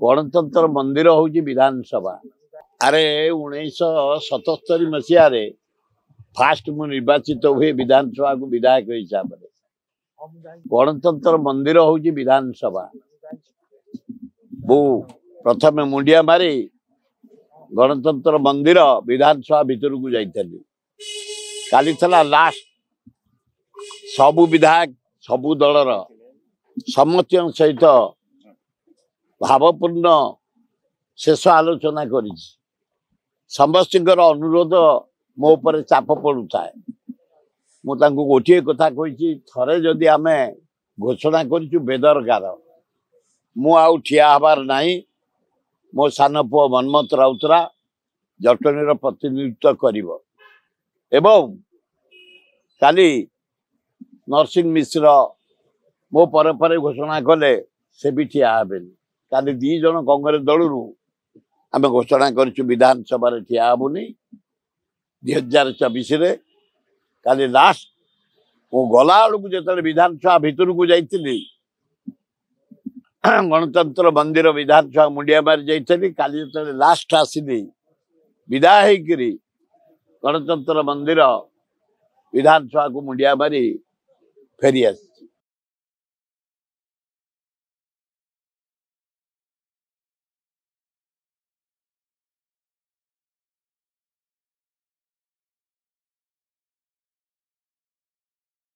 गणतंत्र मंदिर हूँ विधानसभा। अरे 1977 मसीह फास्ट मु निर्वाचित हुए विधानसभा को विधायक हिसाब से। गणतंत्र मंदिर हूँ विधानसभा। मु प्रथम मुंडिया मारी गणतंत्र मंदिर विधानसभा भीतर को जाइली। काली थला लास्ट सबु विधायक सबु दलर समस्त सहित भावपूर्ण शेष आलोचना करी समस्त अनुरोध मो पर चाप पड़ुता है। मुझे गोटे कथा कही थरे जदि आम घोषणा करूँ बेदरकार मु आउ ठिया हबार नहीं। मो सान पुओ मनमत राउतरा जटनी प्रतिनिधित्व करिवो एवं काली नरसिंह मिश्र मो पर घोषणा कले से भी ठिया हेबे। काली 2 जन कांग्रेस दलरू आम घोषणा करूँ विधानसभा ठिया हेबुनी 2024 रे। काली लास्ट मु गला बेलू जो विधानसभा भीतर को जाइली गणतंत्र मंदिर विधानसभा मुंडिया मारी जाइली। काली जो लास्ट आसिली विदाय होकरी गणतंत्र मंदिर विधानसभा को मुंडिया मारी फेरी आस